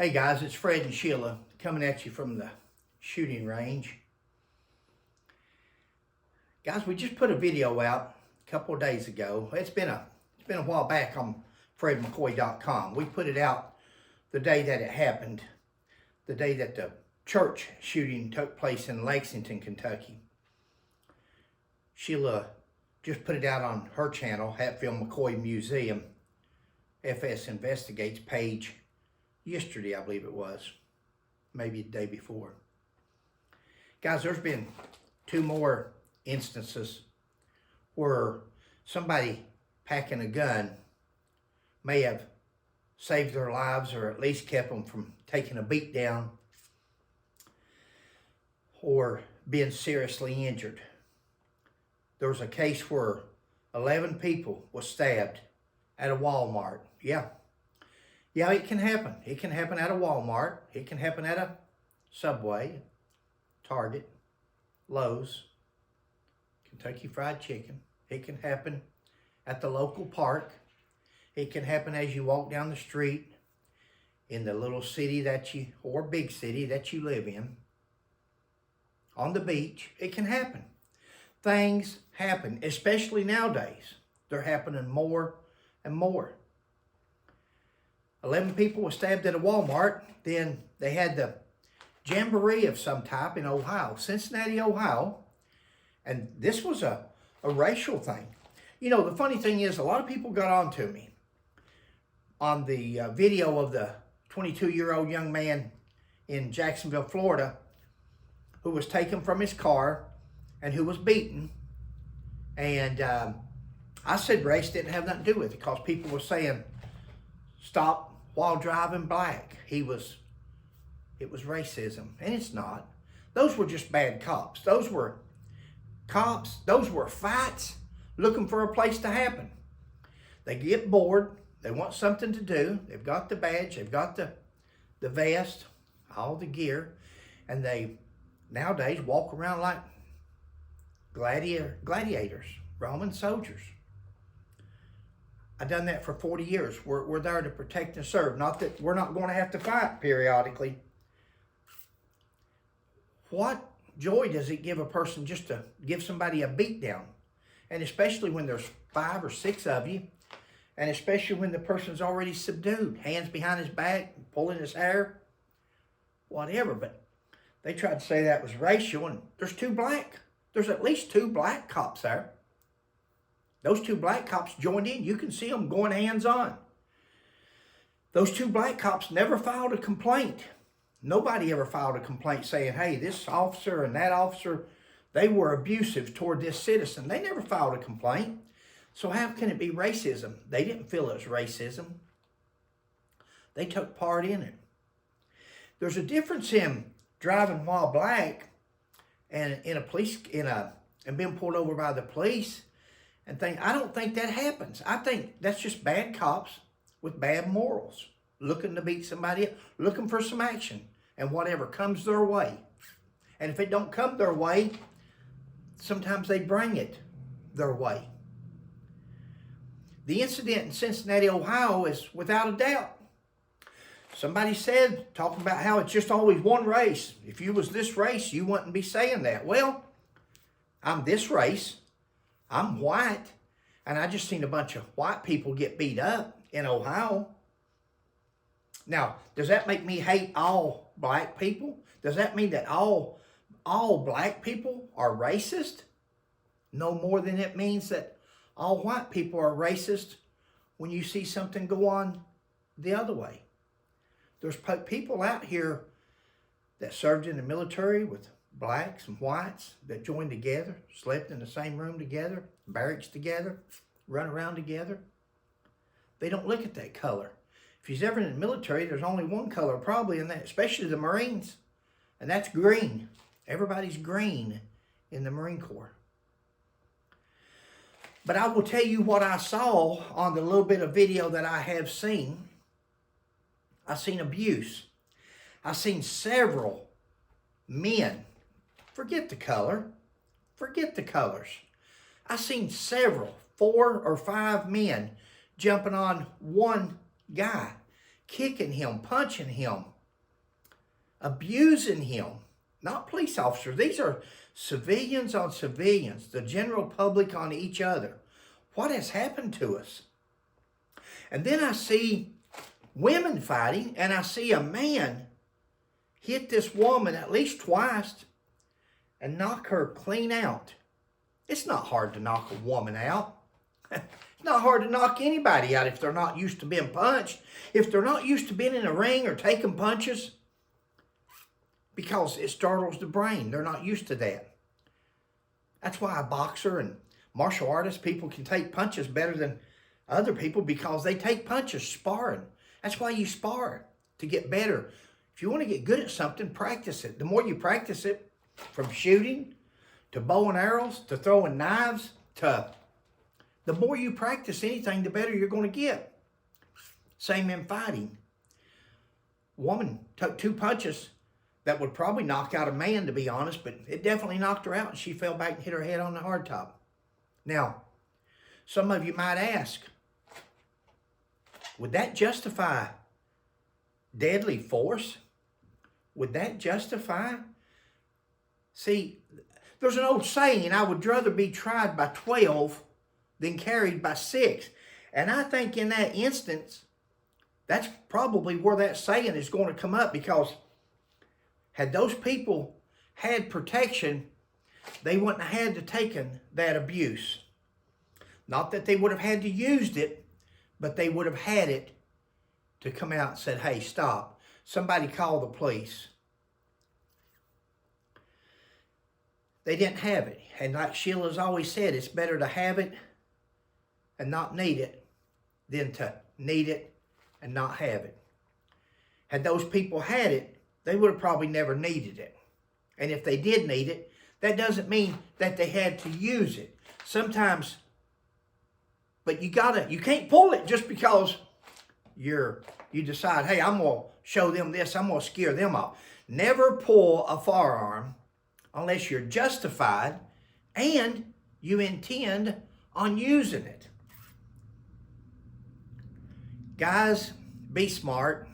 Hey guys, it's Fred and Sheila coming at you from the shooting range. Guys, we just put a video out a couple of days ago. It's been a while back on fredmccoy.com. We put it out the day that it happened, the day that the church shooting took place in Lexington, Kentucky. Sheila just put it out on her channel, Hatfield McCoy Museum, FS Investigates page, yesterday, I believe it was, maybe the day before. Guys, there's been two more instances where somebody packing a gun may have saved their lives or at least kept them from taking a beat down or being seriously injured. There was a case where 11 people were stabbed at a Walmart. Yeah, it can happen. It can happen at a Walmart. It can happen at a Subway, Target, Lowe's, Kentucky Fried Chicken. It can happen at the local park. It can happen as you walk down the street in the little city or big city that you live in. On the beach, it can happen. Things happen, especially nowadays. They're happening more and more. 11 people were stabbed at a Walmart. Then they had the jamboree of some type in Ohio, Cincinnati, Ohio. And this was a racial thing. You know, the funny thing is, a lot of people got on to me on the video of the 22-year-old young man in Jacksonville, Florida, who was taken from his car and who was beaten. And I said race didn't have nothing to do with it because people were saying, stop while driving black. It was racism, and it's not. Those were just bad cops. Those were fights looking for a place to happen. They get bored, they want something to do, they've got the badge, they've got the vest, all the gear, and they nowadays walk around like gladiators, Roman soldiers. I've done that for 40 years. We're there to protect and serve. Not that we're not going to have to fight periodically. What joy does it give a person just to give somebody a beat down? And especially when there's 5 or 6 of you. And especially when the person's already subdued. Hands behind his back, pulling his hair. Whatever. But they tried to say that was racial. And there's at least 2 black cops there. Those 2 black cops joined in. You can see them going hands-on. Those 2 black cops never filed a complaint. Nobody ever filed a complaint saying, hey, this officer and that officer, they were abusive toward this citizen. They never filed a complaint. So how can it be racism? They didn't feel it was racism. They took part in it. There's a difference in driving while black and and being pulled over by the police. I don't think that happens. I think that's just bad cops with bad morals, looking to beat somebody up, looking for some action, and whatever comes their way. And if it don't come their way, sometimes they bring it their way. The incident in Cincinnati, Ohio is without a doubt. Somebody said, talking about how it's just always one race. If you was this race, you wouldn't be saying that. Well, I'm this race. I'm white, and I just seen a bunch of white people get beat up in Ohio. Now, does that make me hate all black people? Does that mean that all black people are racist? No more than it means that all white people are racist when you see something go on the other way. There's people out here that served in the military with blacks and whites that joined together, slept in the same room together, barracks together, run around together. They don't look at that color. If he's ever in the military, there's only one color probably in that, especially the Marines, and that's green. Everybody's green in the Marine Corps. But I will tell you what I saw on the little bit of video that I have seen. I seen abuse. I seen several men. Forget the color. Forget the colors. I seen several, 4 or 5 men jumping on one guy, kicking him, punching him, abusing him. Not police officers. These are civilians on civilians, the general public on each other. What has happened to us? And then I see women fighting, and I see a man hit this woman at least twice and knock her clean out. It's not hard to knock a woman out. It's not hard to knock anybody out if they're not used to being punched. If they're not used to being in a ring or taking punches, because it startles the brain. They're not used to that. That's why a boxer and martial artist, people can take punches better than other people because they take punches sparring. That's why you spar, to get better. If you want to get good at something, practice it. The more you practice it, from shooting to bow and arrows to throwing knives, to the more you practice anything, the better you're going to get. Same in fighting. Woman took 2 punches that would probably knock out a man, to be honest, but it definitely knocked her out, and she fell back and hit her head on the hardtop. Now, some of you might ask, would that justify deadly force? Would that justify? See, there's an old saying, I would rather be tried by 12 than carried by 6. And I think in that instance, that's probably where that saying is going to come up, because had those people had protection, they wouldn't have had to taken that abuse. Not that they would have had to used it, but they would have had it to come out and said, hey, stop. Somebody call the police. They didn't have it. And like Sheila's always said, it's better to have it and not need it than to need it and not have it. Had those people had it, they would have probably never needed it. And if they did need it, that doesn't mean that they had to use it. Sometimes, but you can't pull it just because you decide, hey, I'm going to show them this, I'm going to scare them off. Never pull a firearm unless you're justified and you intend on using it. Guys, be smart.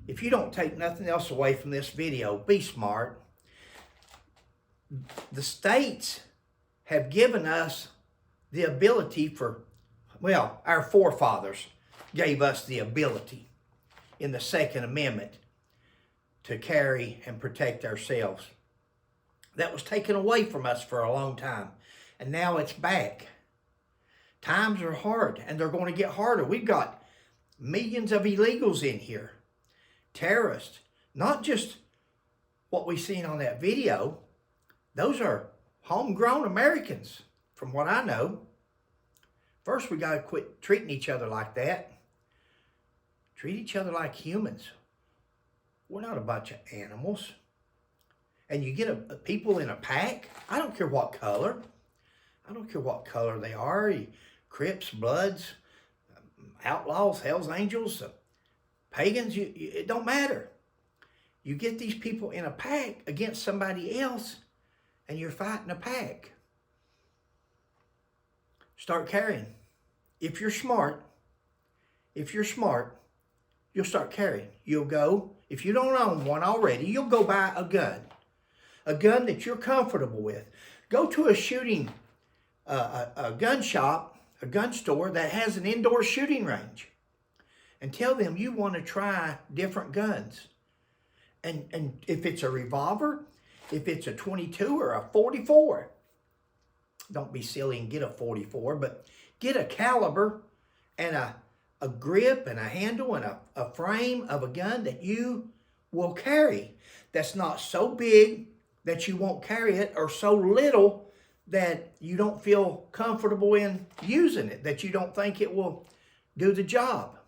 If you don't take nothing else away from this video, be smart. The states have given us the ability our forefathers gave us the ability in the Second Amendment to carry and protect ourselves. That was taken away from us for a long time, and now it's back. Times are hard, and they're going to get harder. We've got millions of illegals in here. Terrorists, not just what we seen on that video. Those are homegrown Americans, from what I know. First, we got to quit treating each other like that. Treat each other like humans. We're not a bunch of animals. And you get people in a pack. I don't care what color. I don't care what color they are. Crips, Bloods, outlaws, Hell's Angels, pagans, it don't matter. You get these people in a pack against somebody else, and you're fighting a pack. Start carrying. If you're smart, you'll start carrying. You'll go, if you don't own one already, you'll go buy a gun that you're comfortable with. Go to a gun shop, a gun store that has an indoor shooting range, and tell them you want to try different guns. And if it's a revolver, if it's a 22 or a 44, don't be silly and get a 44, but get a caliber and a grip and a handle and a frame of a gun that you will carry. That's not so big that you won't carry it, or so little that you don't feel comfortable in using it, that you don't think it will do the job.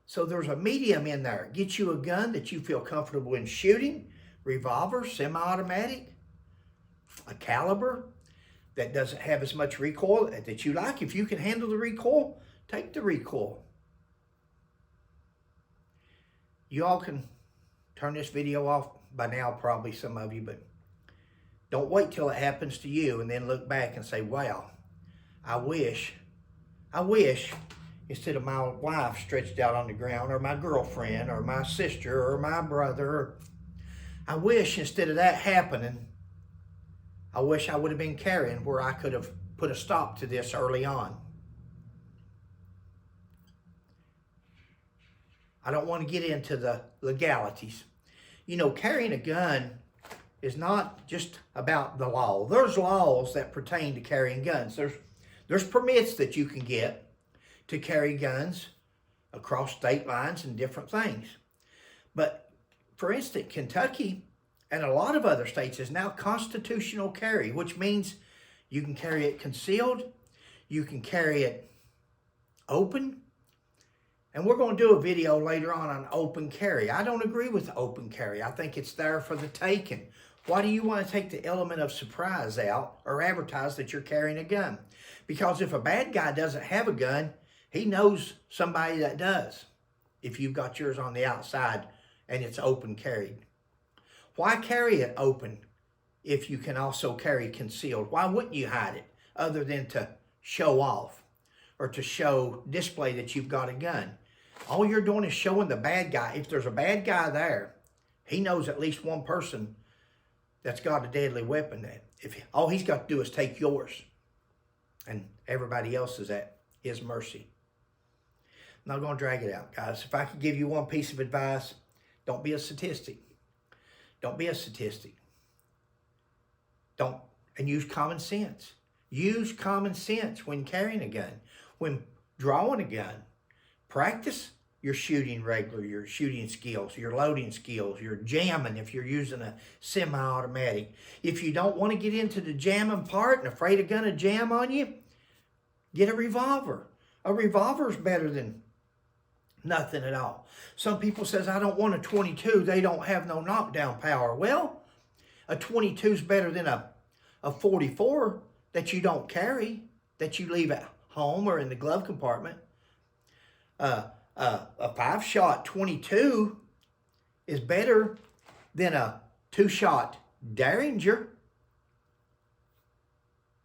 So there's a medium in there. Get you a gun that you feel comfortable in shooting, revolver, semi-automatic, a caliber that doesn't have as much recoil that you like. If you can handle the recoil, take the recoil. You all can turn this video off by now, probably some of you, but don't wait till it happens to you and then look back and say, wow, I wish instead of my wife stretched out on the ground, or my girlfriend, or my sister, or my brother. I wish instead of that happening, I wish I would have been carrying where I could have put a stop to this early on. I don't want to get into the legalities. You know, carrying a gun is not just about the law. There's laws that pertain to carrying guns. There's permits that you can get to carry guns across state lines and different things. But for instance, Kentucky and a lot of other states is now constitutional carry, which means you can carry it concealed, you can carry it open, and we're going to do a video later on open carry. I don't agree with open carry. I think it's there for the taking. Why do you want to take the element of surprise out or advertise that you're carrying a gun? Because if a bad guy doesn't have a gun, he knows somebody that does. If you've got yours on the outside and it's open carried. Why carry it open if you can also carry concealed? Why wouldn't you hide it other than to show off or to display that you've got a gun? All you're doing is showing the bad guy. If there's a bad guy there, he knows at least one person that's got a deadly weapon. That if all he's got to do is take yours, and everybody else is at his mercy. I'm not going to drag it out, guys. If I could give you one piece of advice, don't be a statistic. Don't be a statistic. And use common sense. Use common sense when carrying a gun, when drawing a gun. Practice your shooting regular, your shooting skills, your loading skills, your jamming if you're using a semi-automatic. If you don't want to get into the jamming part and afraid a gun to jam on you, get a revolver. A revolver is better than nothing at all. Some people says, I don't want a 22. They don't have no knockdown power. Well, a 22 is better than a 44 that you don't carry, that you leave at home or in the glove compartment. A 5-shot 22 is better than a 2-shot Derringer.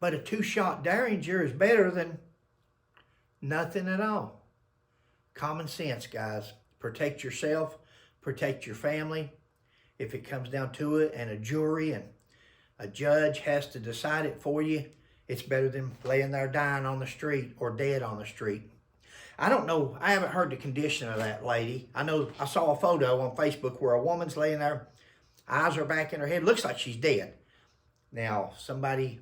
But a 2-shot Derringer is better than nothing at all. Common sense, guys. Protect yourself. Protect your family. If it comes down to it and a jury and a judge has to decide it for you, it's better than laying there dying on the street or dead on the street. I don't know. I haven't heard the condition of that lady. I know I saw a photo on Facebook where a woman's laying there, eyes are back in her head. Looks like she's dead. Now, somebody